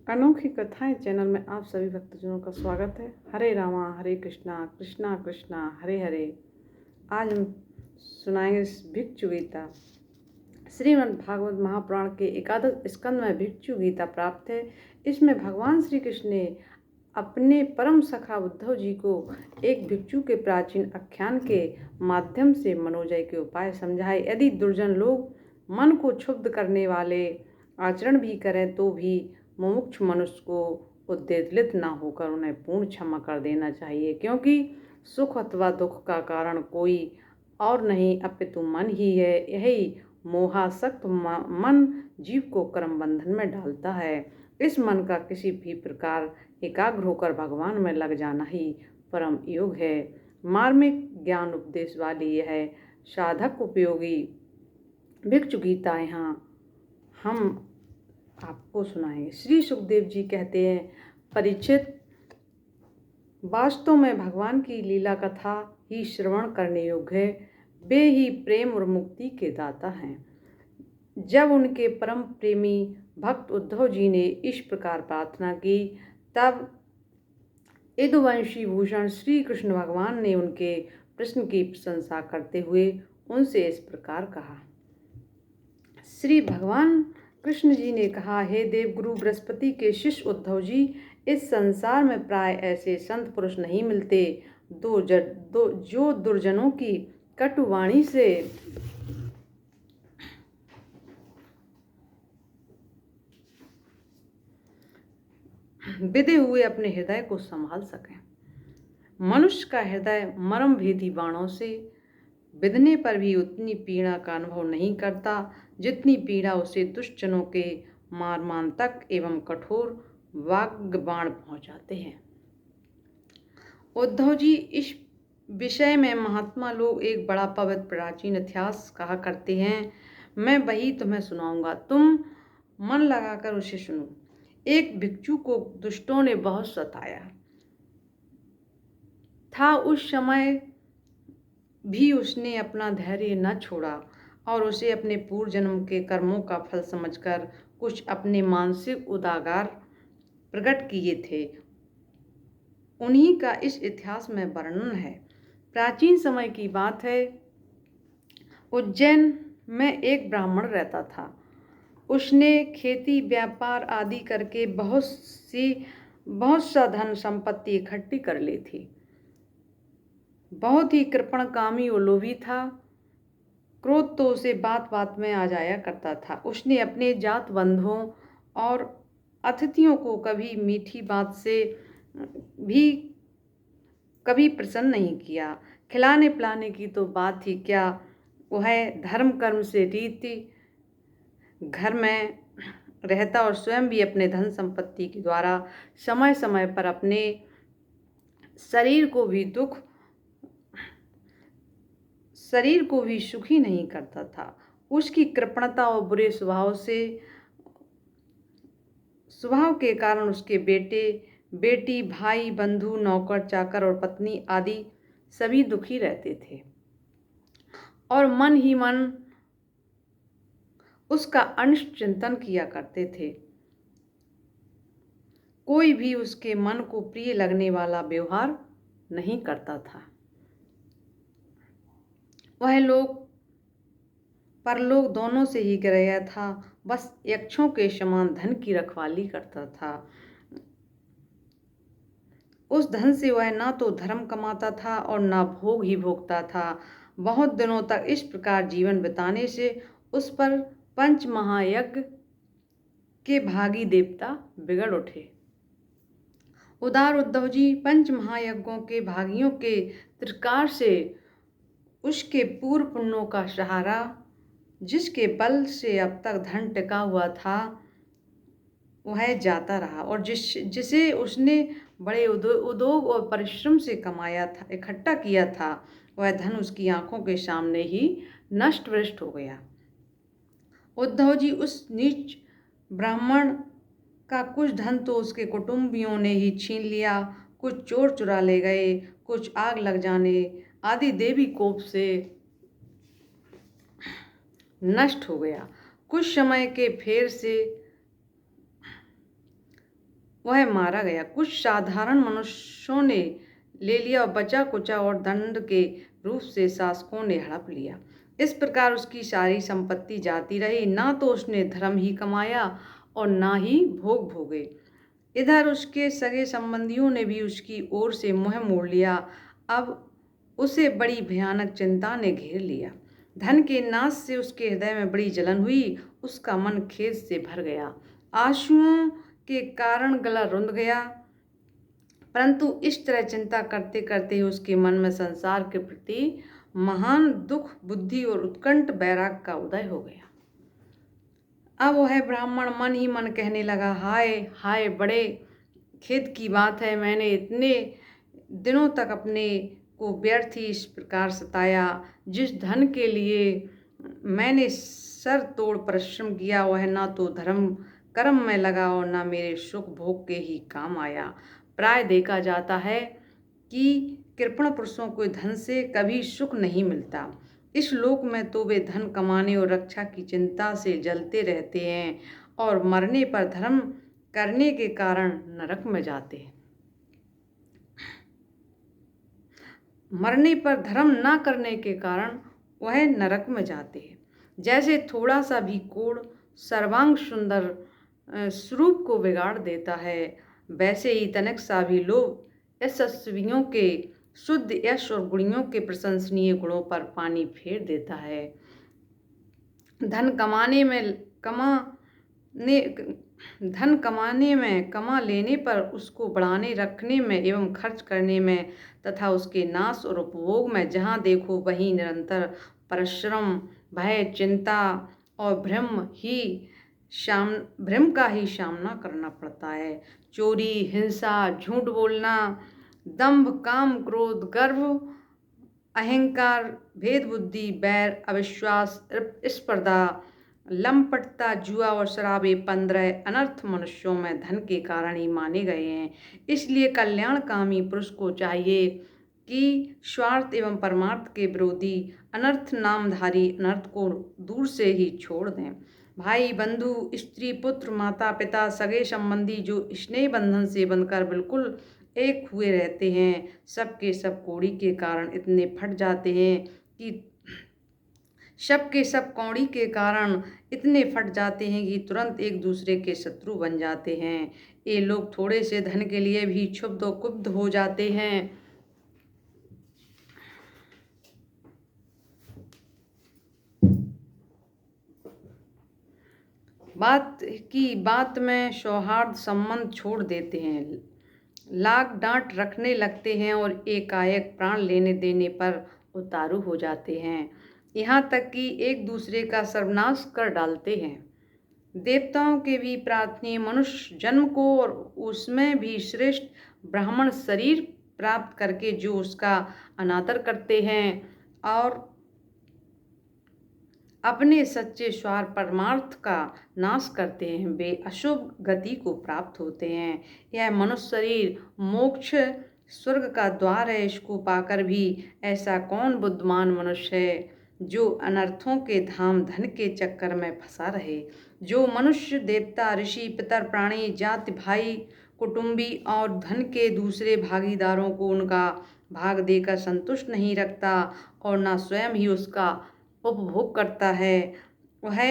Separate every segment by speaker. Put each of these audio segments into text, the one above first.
Speaker 1: अनोखी कथाएं चैनल में आप सभी भक्तजनों का स्वागत है। हरे रामा हरे कृष्णा कृष्णा कृष्णा हरे हरे। आज हम सुनाएंगे भिक्षु गीता। श्रीमद् भागवत महापुराण के एकादश स्कंद में भिक्षु गीता प्राप्त है। इसमें भगवान श्री कृष्ण ने अपने परम सखा उद्धव जी को एक भिक्षु के प्राचीन आख्यान के माध्यम से मनोजय के उपाय समझाए। यदि दुर्जन लोग मन को क्षुब्ध करने वाले आचरण भी करें तो भी मुमुक्षु मनुष्य को उद्वेलित न होकर उन्हें पूर्ण क्षमा कर देना चाहिए, क्योंकि सुख अथवा दुख का कारण कोई और नहीं अपितु मन ही है। यही मोहासक्त मन जीव को कर्म बंधन में डालता है। इस मन का किसी भी प्रकार एकाग्र होकर भगवान में लग जाना ही परम योग है। मार्मिक ज्ञान उपदेश वाली यह साधक उपयोगी भिक्षु गीता यहाँ हम आपको सुनाएंगे। श्री सुखदेव जी कहते हैं, परीक्षित, वास्तव में भगवान की लीला कथा ही श्रवण करने योग्य है। वे ही प्रेम और मुक्ति के दाता हैं। जब उनके परम प्रेमी भक्त उद्धव जी ने इस प्रकार प्रार्थना की, तब यदुवंशी भूषण श्री कृष्ण भगवान ने उनके प्रश्न की प्रशंसा करते हुए उनसे इस प्रकार कहा। श्री भगवान कृष्ण जी ने कहा, हे देव गुरु बृहस्पति के शिष्य उद्धव जी, इस संसार में प्राय ऐसे संत पुरुष नहीं मिलते जो दुर्जनों की कटुवाणी से विदे हुए अपने हृदय को संभाल सकें। मनुष्य का हृदय मर्म भेदी बाणों से विधने पर भी उतनी पीड़ा का अनुभव नहीं करता जितनी पीड़ा उसे दुष्टजनों के मार्मांतक एवं कठोर वाग्य बाण पहुंचाते हैं। उद्धव जी, इस विषय में महात्मा लोग एक बड़ा पवित्र प्राचीन इतिहास कहा करते हैं। मैं वही तुम्हें सुनाऊंगा, तुम मन लगाकर उसे सुनो। एक भिक्षु को दुष्टों ने बहुत सताया था। उस समय भी उसने अपना धैर्य न छोड़ा और उसे अपने पूर्व जन्म के कर्मों का फल समझकर कुछ अपने मानसिक उदागार प्रकट किए थे। उन्हीं का इस इतिहास में वर्णन है। प्राचीन समय की बात है। उज्जैन में एक ब्राह्मण रहता था। उसने खेती व्यापार आदि करके बहुत सा धन संपत्ति इकट्ठी कर ली थी। बहुत ही कृपणकामी और लोभी था। क्रोध तो उसे बात बात में आ जाया करता था। उसने अपने जात बंधुओं और अतिथियों को कभी मीठी बात से भी कभी प्रसन्न नहीं किया। खिलाने पिलाने की तो बात ही क्या, वह धर्म कर्म से रीति घर में रहता और स्वयं भी अपने धन संपत्ति के द्वारा समय समय पर अपने शरीर को भी सुखी नहीं करता था। उसकी कृपणता और बुरे स्वभाव के कारण उसके बेटे बेटी भाई बंधु नौकर चाकर और पत्नी आदि सभी दुखी रहते थे और मन ही मन उसका अनिष्ट चिंतन किया करते थे। कोई भी उसके मन को प्रिय लगने वाला व्यवहार नहीं करता था। वह लोक परलोक दोनों से ही गिराया था। बस यक्षों के समान धन की रखवाली करता था। उस धन से वह ना तो धर्म कमाता था और ना भोग ही भोगता था। बहुत दिनों तक इस प्रकार जीवन बिताने से उस पर पंच महायज्ञ के भागी देवता बिगड़ उठे। उदार उद्धव जी, पंच महायज्ञों के भागियों के त्रिकार से उसके पूर्व पुण्यों का सहारा, जिसके बल से अब तक धन टिका हुआ था, वह जाता रहा और जिसे उसने बड़े उद्योग और परिश्रम से कमाया था, इकट्ठा किया था, वह धन उसकी आंखों के सामने ही नष्ट भ्रष्ट हो गया। उद्धव जी, उस नीच ब्राह्मण का कुछ धन तो उसके कुटुंबियों ने ही छीन लिया, कुछ चोर चुरा ले गए, कुछ आग लग जाने आदि देवी कोप से नष्ट हो गया। कुछ समय के फेर से वह मारा गया। कुछ साधारण मनुष्यों ने ले लिया और बचा कुचा और दंड के रूप से शासकों ने हड़प लिया। इस प्रकार उसकी सारी संपत्ति जाती रही। ना तो उसने धर्म ही कमाया और ना ही भोग भोगे। इधर उसके सगे संबंधियों ने भी उसकी ओर से मुंह मोड़ लिया। अब उसे बड़ी भयानक चिंता ने घेर लिया। धन के नाश से उसके हृदय में बड़ी जलन हुई। उसका मन खेद से भर गया। आंसुओं के कारण गला रुंध गया। परंतु इस तरह चिंता करते करते उसके मन में संसार के प्रति महान दुख, बुद्धि और उत्कंठ वैराग का उदय हो गया। अब वह ब्राह्मण मन ही मन कहने लगा, हाय हाय, बड़े खेद की बात है, मैंने इतने दिनों तक अपने को व्यर्थ ही इस प्रकार सताया। जिस धन के लिए मैंने सर तोड़ परिश्रम किया वह ना तो धर्म कर्म में लगा और ना मेरे सुख भोग के ही काम आया। प्राय देखा जाता है कि कृपण पुरुषों को धन से कभी सुख नहीं मिलता। इस लोक में तो वे धन कमाने और रक्षा की चिंता से जलते रहते हैं और मरने पर धर्म करने के कारण नरक में जाते हैं। मरने पर धर्म ना करने के कारण वह नरक में जाते हैं। जैसे थोड़ा सा भी कोढ़ सर्वांग सुंदर स्वरूप को बिगाड़ देता है, वैसे ही तनिक सा भी लोभ यशस्वियों के शुद्ध यश और गुणियों के प्रशंसनीय गुणों पर पानी फेर देता है। धन कमाने में कमा लेने पर उसको बढ़ाने रखने में एवं खर्च करने में तथा उसके नाश और उपभोग में जहाँ देखो वहीं निरंतर परिश्रम, भय, चिंता और भ्रम का ही सामना करना पड़ता है। चोरी, हिंसा, झूठ बोलना, दंभ, काम, क्रोध, गर्व, अहंकार, भेद बुद्धि, बैर, अविश्वास, स्पर्धा, लंपटता, जुआ और शराब, ये 15 अनर्थ मनुष्यों में धन के कारण ही माने गए हैं। इसलिए कल्याणकामी पुरुष को चाहिए कि स्वार्थ एवं परमार्थ के विरोधी अनर्थ नामधारी अनर्थ को दूर से ही छोड़ दें। भाई, बंधु, स्त्री, पुत्र, माता पिता, सगे संबंधी जो स्नेह बंधन से बंधकर बिल्कुल एक हुए रहते हैं, सब के सब कौड़ी के कारण इतने फट जाते हैं कि कौड़ी के कारण इतने फट जाते हैं कि तुरंत एक दूसरे के शत्रु बन जाते हैं। ये लोग थोड़े से धन के लिए भी क्षुब्ध और कुब्ध हो जाते हैं। बात में सौहार्द संबंध छोड़ देते हैं, लाग डांट रखने लगते हैं और एकाएक प्राण लेने देने पर उतारू हो जाते हैं। यहाँ तक कि एक दूसरे का सर्वनाश कर डालते हैं। देवताओं के भी प्रार्थनीय मनुष्य जन्म को और उसमें भी श्रेष्ठ ब्राह्मण शरीर प्राप्त करके जो उसका अनादर करते हैं और अपने सच्चे स्वार परमार्थ का नाश करते हैं, वे अशुभ गति को प्राप्त होते हैं। यह मनुष्य शरीर मोक्ष स्वर्ग का द्वार है। इसको पाकर भी ऐसा कौन बुद्धिमान मनुष्य है जो अनर्थों के धाम धन के चक्कर में फंसा रहे। जो मनुष्य देवता, ऋषि, पितर, प्राणी, जाति, भाई, कुटुंबी और धन के दूसरे भागीदारों को उनका भाग देकर संतुष्ट नहीं रखता और न स्वयं ही उसका उपभोग करता है, वह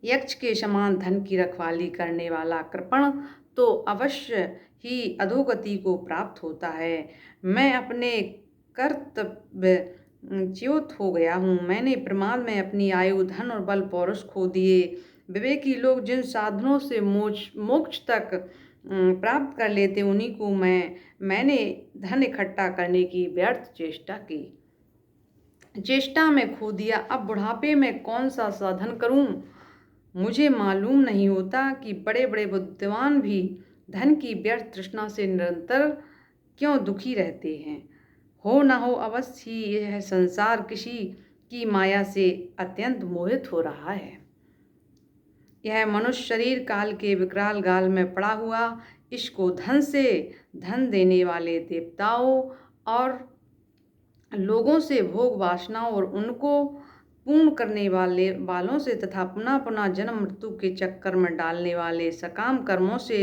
Speaker 1: यक्ष के समान धन की रखवाली करने वाला कृपण तो अवश्य ही अधोगति को प्राप्त होता है। मैं अपने कर्तव्य च्युत हो गया हूँ। मैंने प्रमाद में अपनी आयु, धन और बल पौरुष खो दिए। विवेकी लोग जिन साधनों से मोक्ष तक प्राप्त कर लेते उन्हीं को मैंने धन इकट्ठा करने की व्यर्थ चेष्टा में खो दिया। अब बुढ़ापे में कौन सा साधन करूं? मुझे मालूम नहीं होता कि बड़े बड़े बुद्धिमान भी धन की व्यर्थ तृष्णा से निरंतर क्यों दुखी रहते हैं। हो न हो अवश्य ही यह संसार किसी की माया से अत्यंत मोहित हो रहा है। यह मनुष्य शरीर काल के विकराल गाल में पड़ा हुआ, इसको धन देने वाले देवताओं और लोगों से भोग वासनाओं और उनको पूर्ण करने वालों से तथा पुनः पुनः जन्म मृत्यु के चक्कर में डालने वाले सकाम कर्मों से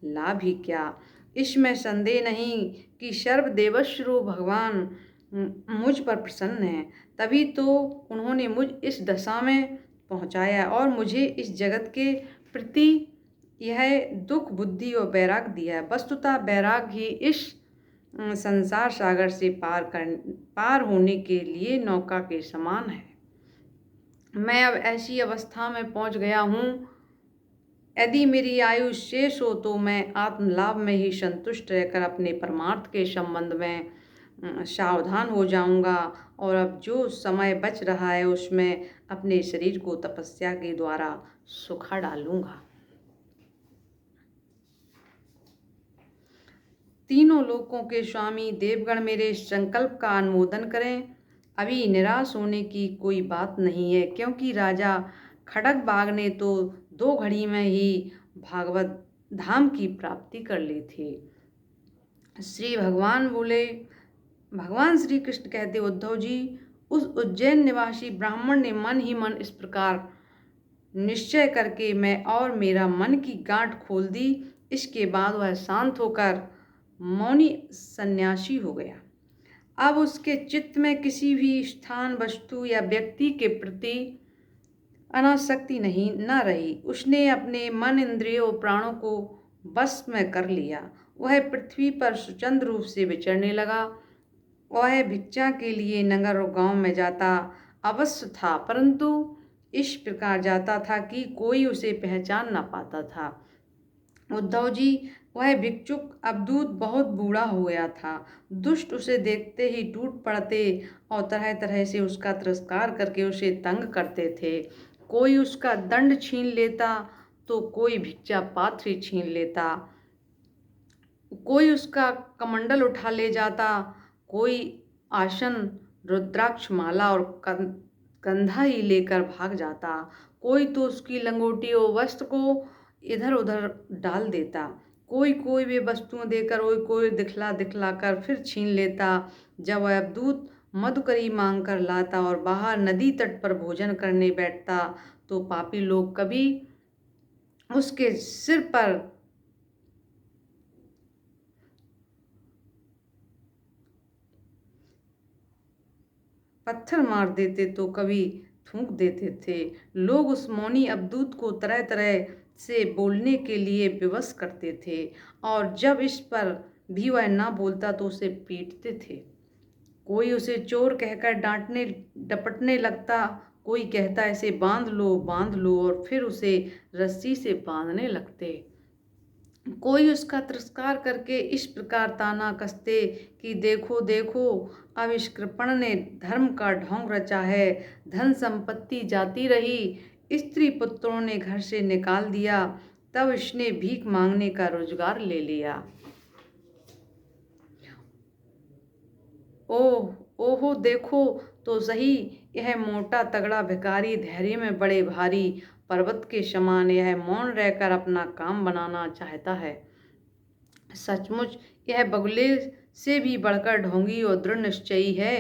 Speaker 1: लाभ ही क्या। इसमें संदेह नहीं कि सर्वदेवस्वरूप भगवान मुझ पर प्रसन्न है, तभी तो उन्होंने मुझ इस दशा में पहुंचाया और मुझे इस जगत के प्रति यह दुख बुद्धि और वैराग दिया है। वस्तुतः वैराग ही इस संसार सागर से पार होने के लिए नौका के समान है। मैं अब ऐसी अवस्था में पहुंच गया हूँ, यदि मेरी आयु शेष हो तो मैं आत्मलाभ में ही संतुष्ट रहकर अपने परमार्थ के संबंध में सावधान हो जाऊंगा और अब जो समय बच रहा है उसमें अपने शरीर को तपस्या के द्वारा सुखा डालूंगा। तीनों लोकों के स्वामी देवगण मेरे संकल्प का अनुमोदन करें। अभी निराश होने की कोई बात नहीं है, क्योंकि राजा खड़गबाग ने तो 2 घड़ी में ही भागवत धाम की प्राप्ति कर ली थी। श्री भगवान बोले, भगवान श्री कृष्ण कहते, उद्धव जी, उस उज्जैन निवासी ब्राह्मण ने मन ही मन इस प्रकार निश्चय करके मैं और मेरा मन की गांठ खोल दी। इसके बाद वह शांत होकर मौनी सन्यासी हो गया। अब उसके चित्त में किसी भी स्थान, वस्तु या व्यक्ति के प्रति अनासक्ति न रही। उसने अपने मन, इंद्रियों, प्राणों को बस में कर लिया। वह पृथ्वी पर स्वतंत्र रूप से विचरने लगा। वह भिक्षा के लिए नगर और गांव में जाता अवश्य था, परंतु इस प्रकार जाता था कि कोई उसे पहचान न पाता था। उद्धव जी, वह भिक्षुक अवधूत बहुत बूढ़ा हो गया था। दुष्ट उसे देखते ही टूट पड़ते और तरह तरह से उसका तिरस्कार करके उसे तंग करते थे। कोई उसका दंड छीन लेता तो कोई भिक्षा पात्र ही छीन लेता, कोई उसका कमंडल उठा ले जाता, कोई आसन, रुद्राक्ष माला और कंधा ही लेकर भाग जाता, कोई तो उसकी लंगोटी और वस्त्र को इधर उधर डाल देता, कोई वे वस्तुएं देकर कोई दिखला दिखला कर फिर छीन लेता। जब वह अवधूत मधुकरी मांग कर लाता और बाहर नदी तट पर भोजन करने बैठता तो पापी लोग कभी उसके सिर पर पत्थर मार देते तो कभी थूक देते थे। लोग उस मौनी अवधूत को तरह तरह से बोलने के लिए विवश करते थे और जब इस पर भी वह ना बोलता तो उसे पीटते थे। कोई उसे चोर कहकर डांटने डपटने लगता, कोई कहता इसे बांध लो और फिर उसे रस्सी से बांधने लगते। कोई उसका तिरस्कार करके इस प्रकार ताना कसते कि देखो देखो, अब इस कृपण ने धर्म का ढोंग रचा है। धन संपत्ति जाती रही, स्त्री पुत्रों ने घर से निकाल दिया, तब इसने भीख मांगने का रोजगार ले लिया। ओहो देखो तो सही, यह मोटा तगड़ा भिखारी धैर्य में बड़े भारी पर्वत के समान यह मौन रहकर अपना काम बनाना चाहता है। सचमुच यह बगुले से भी बढ़कर ढोंगी और दृढ़ निश्चयी है।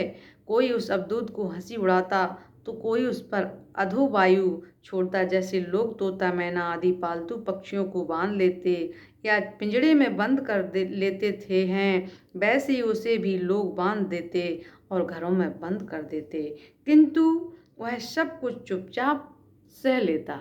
Speaker 1: कोई उस अवधूत को हंसी उड़ाता तो कोई उस पर अधोवायु छोड़ता, जैसे लोग तोता, मैना आदि पालतू पक्षियों को बांध लेते या पिंजड़े में बंद कर लेते थे हैं, वैसे ही उसे भी लोग बांध देते और घरों में बंद कर देते, किंतु वह सब कुछ चुपचाप सह लेता।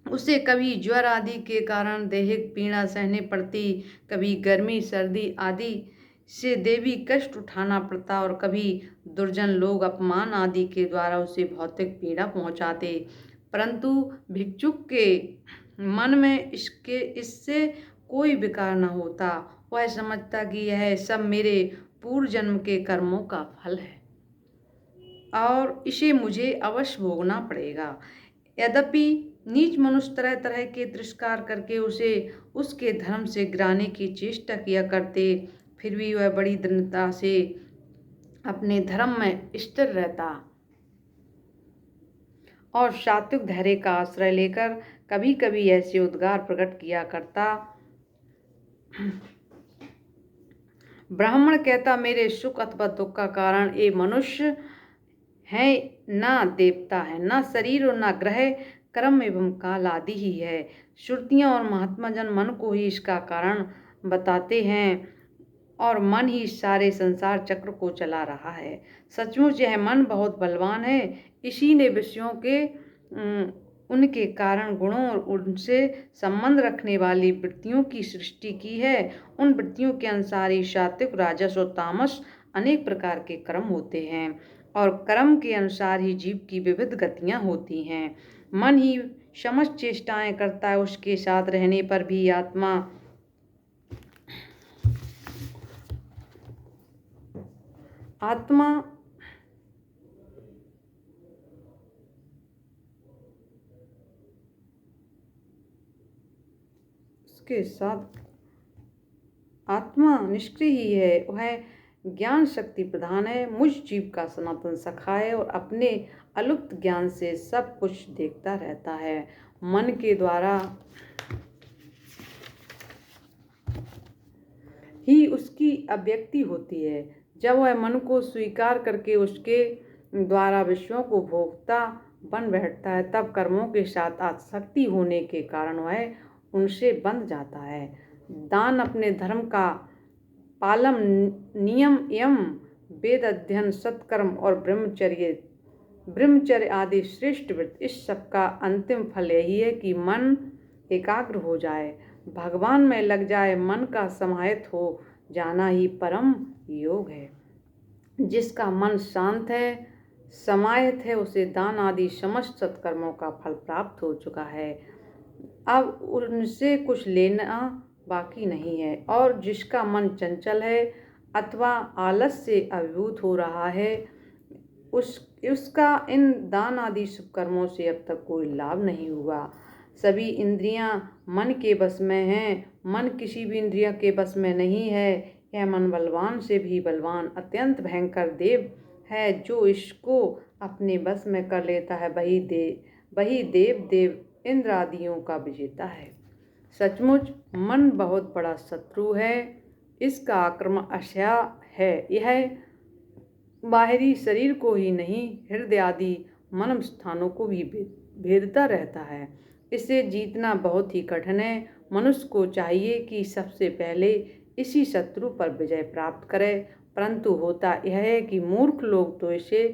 Speaker 1: उसे कभी ज्वर आदि के कारण दैहिक पीड़ा सहने पड़ती, कभी गर्मी सर्दी आदि से देवी कष्ट उठाना पड़ता और कभी दुर्जन लोग अपमान आदि के द्वारा उसे भौतिक पीड़ा पहुंचाते, परंतु भिक्षुक के मन में इससे कोई विकार न होता। वह समझता कि यह सब मेरे पूर्व जन्म के कर्मों का फल है और इसे मुझे अवश्य भोगना पड़ेगा। यद्यपि नीच मनुष्य तरह तरह के तिरस्कार करके उसे उसके धर्म से गिराने की चेष्टा किया करते, फिर भी वह बड़ी दृढ़ता से अपने धर्म में स्थिर रहता और सात्विक धैर्य का आश्रय लेकर कभी कभी ऐसे उद्गार प्रकट किया करता। ब्राह्मण कहता, मेरे सुख अथवा दुख का कारण ये मनुष्य है, ना देवता है, ना शरीर और ना ग्रह, कर्म एवं काल आदि ही है। श्रुतियाँ और महात्मा जन मन को ही इसका कारण बताते हैं और मन ही सारे संसार चक्र को चला रहा है। सचमुच यह मन बहुत बलवान है। इसी ने विषयों के उनके कारण गुणों और उनसे संबंध रखने वाली वृत्तियों की सृष्टि की है। उन वृत्तियों के अनुसार ही सात्विक, राजस और तामस अनेक प्रकार के कर्म होते हैं और कर्म के अनुसार ही जीव की विविध गतियां होती हैं। मन ही समस्त चेष्टाएं करता है। उसके साथ रहने पर भी आत्मा उसके साथ आत्मा निष्क्रिय ही है। वह ज्ञान शक्ति प्रधान है, मुझ जीव का सनातन सखा है और अपने अलुप्त ज्ञान से सब कुछ देखता रहता है। मन के द्वारा ही उसकी अभिव्यक्ति होती है। जब वह मन को स्वीकार करके उसके द्वारा विषयों को भोगता बन बैठता है, तब कर्मों के साथ आसक्ति होने के कारण वह उनसे बंध जाता है। दान, अपने धर्म का पालन, नियम एवं वेद अध्ययन, सत्कर्म और ब्रह्मचर्य आदि श्रेष्ठ व्रत, इस सब का अंतिम फल यही है कि मन एकाग्र हो जाए, भगवान में लग जाए। मन का समाहित हो जाना ही परम योग है। जिसका मन शांत है, समाहित है, उसे दान आदि समस्त सत्कर्मों का फल प्राप्त हो चुका है। अब उनसे कुछ लेना बाकी नहीं है। और जिसका मन चंचल है अथवा आलस से अभिभूत हो रहा है, उसका इन दान आदि शुभ कर्मों से अब तक कोई लाभ नहीं हुआ। सभी इंद्रियां मन के बस में हैं, मन किसी भी इंद्रिया के बस में नहीं है। यह मन बलवान से भी बलवान अत्यंत भयंकर देव है। जो इसको अपने बस में कर लेता है, वही देव इंद्र आदियों का विजेता है। सचमुच मन बहुत बड़ा शत्रु है। इसका आक्रमण असह्य है। यह बाहरी शरीर को ही नहीं, हृदय आदि मन स्थानों को भी भेदता रहता है। इसे जीतना बहुत ही कठिन है। मनुष्य को चाहिए कि सबसे पहले इसी शत्रु पर विजय प्राप्त करे, परंतु होता यह है कि मूर्ख लोग तो इसे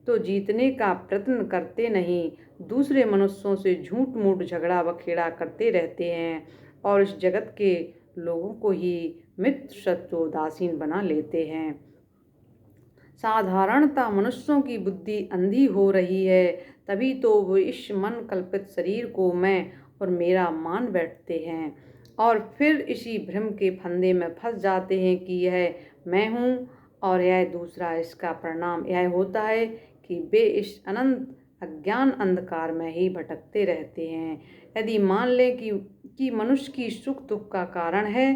Speaker 1: तो जीतने का प्रयत्न करते नहीं, दूसरे मनुष्यों से झूठ मूठ झगड़ा बखेड़ा करते रहते हैं और इस जगत के लोगों को ही मित्र, शत्रु, उदासीन बना लेते हैं। साधारणतः मनुष्यों की बुद्धि अंधी हो रही है, तभी तो वो इस मन कल्पित शरीर को मैं और मेरा मान बैठते हैं और फिर इसी भ्रम के फंदे में फंस जाते हैं कि यह मैं हूँ और यह दूसरा। इसका परिणाम यह होता है कि वे इस अनंत अज्ञान अंधकार में ही भटकते रहते हैं। यदि मान लें कि मनुष्य की सुख दुख का कारण है,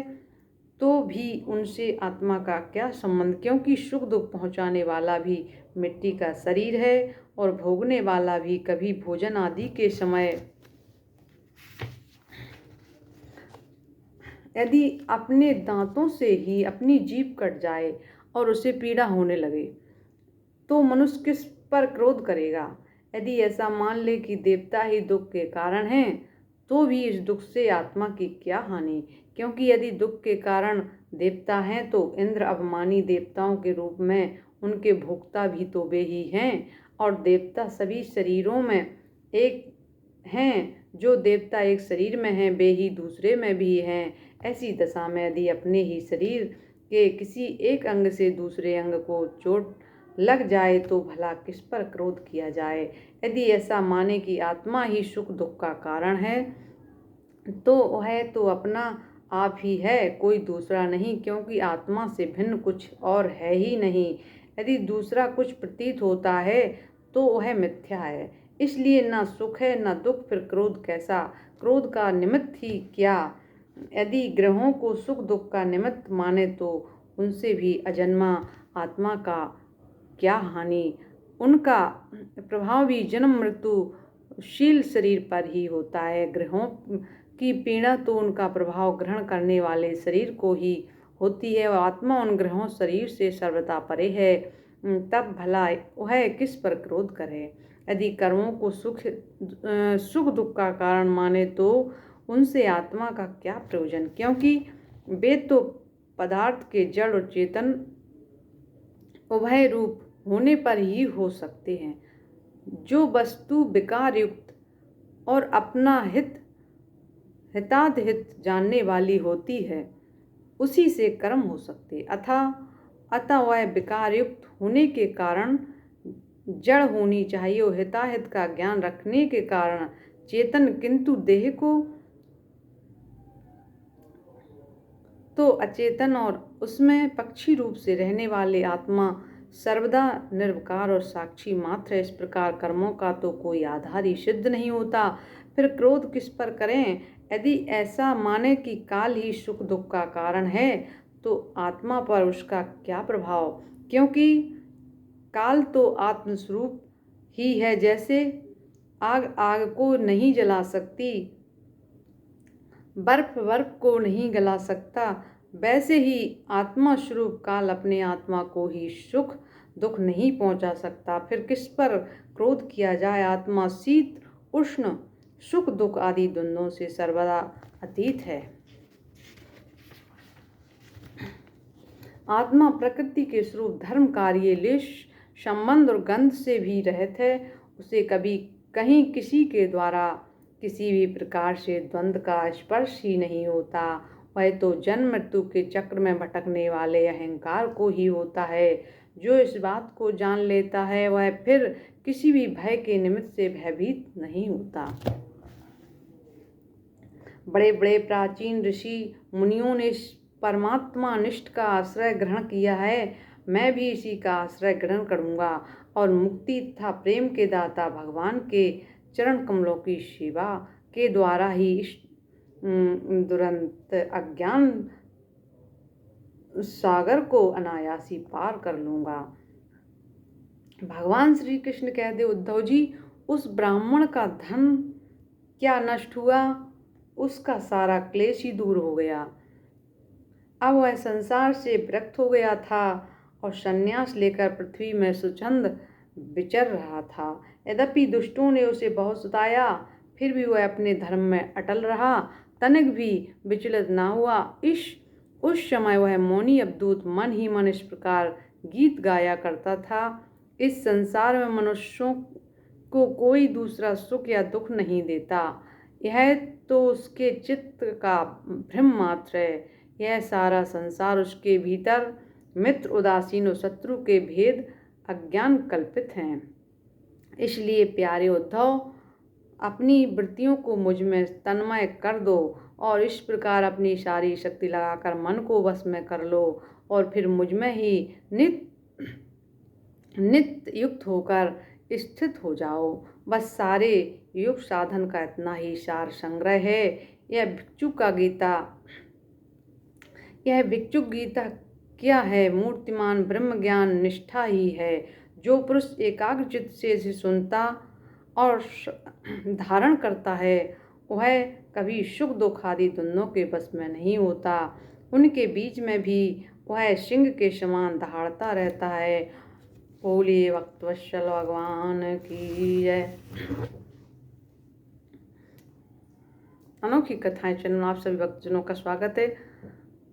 Speaker 1: तो भी उनसे आत्मा का क्या संबंध, क्योंकि सुख दुख पहुंचाने वाला भी मिट्टी का शरीर है और भोगने वाला भी कभी भोजन आदि के समय यदि अपने दांतों से ही अपनी जीभ कट जाए और उसे पीड़ा होने लगे तो मनुष्य किस पर क्रोध करेगा। यदि ऐसा मान ले कि देवता ही दुख के कारण हैं, तो भी इस दुख से आत्मा की क्या हानि, क्योंकि यदि दुख के कारण देवता हैं तो इंद्र अभिमानी देवताओं के रूप में उनके भोक्ता भी तो वे ही हैं और देवता सभी शरीरों में एक हैं। जो देवता एक शरीर में हैं, वे ही दूसरे में भी हैं। ऐसी दशा में यदि अपने ही शरीर के किसी एक अंग से दूसरे अंग को चोट लग जाए तो भला किस पर क्रोध किया जाए। यदि ऐसा माने कि आत्मा ही सुख दुख का कारण है, तो वह तो अपना आप ही है, कोई दूसरा नहीं, क्योंकि आत्मा से भिन्न कुछ और है ही नहीं। यदि दूसरा कुछ प्रतीत होता है तो वह मिथ्या है, इसलिए न सुख है न दुख, फिर क्रोध कैसा, क्रोध का निमित्त ही क्या। यदि ग्रहों को सुख दुख का निमित्त माने तो उनसे भी अजन्मा आत्मा का क्या हानि। उनका प्रभाव भी जन्म मृत्युशील शरीर पर ही होता है। ग्रहों की पीड़ा तो उनका प्रभाव ग्रहण करने वाले शरीर को ही होती है और आत्मा उन ग्रहों शरीर से सर्वथा परे है। तब भला वह किस पर क्रोध करे। यदि कर्मों को सुख दुख का कारण माने तो उनसे आत्मा का क्या प्रयोजन, क्योंकि वे तो पदार्थ के जड़ और चेतन उभय रूप होने पर ही हो सकते हैं। जो वस्तु विकार युक्त और अपना हिताहित जानने वाली होती है उसी से कर्म हो सकते, अतः वह विकार युक्त होने के कारण जड़ होनी चाहिए और हिताहित का ज्ञान रखने के कारण चेतन, किंतु देह को तो अचेतन और उसमें पक्षी रूप से रहने वाले आत्मा सर्वदा निर्विकार और साक्षी मात्र है। इस प्रकार कर्मों का तो कोई आधार ही सिद्ध नहीं होता, फिर क्रोध किस पर करें। यदि ऐसा माने कि काल ही सुख दुख का कारण है तो आत्मा पर उसका क्या प्रभाव, क्योंकि काल तो आत्मस्वरूप ही है। जैसे आग को नहीं जला सकती, बर्फ को नहीं गला सकता, वैसे ही आत्मा स्वरूप काल अपने आत्मा को ही सुख दुख नहीं पहुंचा सकता। फिर किस पर क्रोध किया जाए। आत्मा शीत उष्ण सुख दुख आदि द्वंद्वों से सर्वदा अतीत है। आत्मा प्रकृति के स्वरूप धर्म कार्य लेश संबंध और गंध से भी रहित है। उसे कभी कहीं किसी के द्वारा किसी भी प्रकार से द्वंद्व का स्पर्श ही नहीं होता। वह तो जन्म मृत्यु के चक्र में भटकने वाले अहंकार को ही होता है। जो इस बात को जान लेता है वह फिर किसी भी भय के निमित्त से भयभीत नहीं होता। बड़े बड़े प्राचीन ऋषि मुनियों ने परमात्मा निष्ठ का आश्रय ग्रहण किया है। मैं भी इसी का आश्रय ग्रहण करूँगा और मुक्ति तथा प्रेम के दाता भगवान के चरण कमलों की सेवा के द्वारा ही इस दुरंत अज्ञान सागर को अनायासी पार कर लूँगा। भगवान श्री कृष्ण कहते, उद्धव जी, उस ब्राह्मण का धन क्या नष्ट हुआ, उसका सारा क्लेश ही दूर हो गया। अब वह संसार से विरक्त हो गया था और संन्यास लेकर पृथ्वी में स्वच्छंद विचर रहा था। यद्यपि दुष्टों ने उसे बहुत सताया, फिर भी वह अपने धर्म में अटल रहा, तनिक भी विचलित न हुआ। उस समय वह मौनी अवधूत मन ही मन इस प्रकार गीत गाया करता था, इस संसार में मनुष्यों को कोई दूसरा सुख या दुख नहीं देता, यह तो उसके चित्त का भ्रम मात्र है। यह सारा संसार उसके भीतर मित्र उदासीन और शत्रु के भेद अज्ञान कल्पित हैं। इसलिए प्यारे उद्धव, अपनी वृत्तियों को मुझ में तन्मय कर दो और इस प्रकार अपनी सारी शक्ति लगाकर मन को वश में कर लो और फिर मुझ में ही नित्य युक्त होकर स्थित हो जाओ। बस सारे योग साधन का इतना ही सार संग्रह है। यह भिक्षुक गीता क्या है? मूर्तिमान ब्रह्म ज्ञान निष्ठा ही है। जो पुरुष एकाग्र चित्त से इसे सुनता और धारण करता है वह कभी सुख दुख आदि द्वंद्वों के बस में नहीं होता। उनके बीच में भी वह सिंह के समान दहाड़ता रहता है। बोलिए भक्तवत्सल भगवान की जय। अनोखी कथाएं चैनल में आप सभी भक्तजनों का स्वागत है।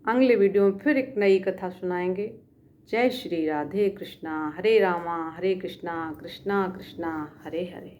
Speaker 1: अगले वीडियो में फिर एक नई कथा सुनाएंगे। जय श्री राधे कृष्णा, हरे रामा हरे कृष्णा, कृष्णा कृष्णा हरे हरे।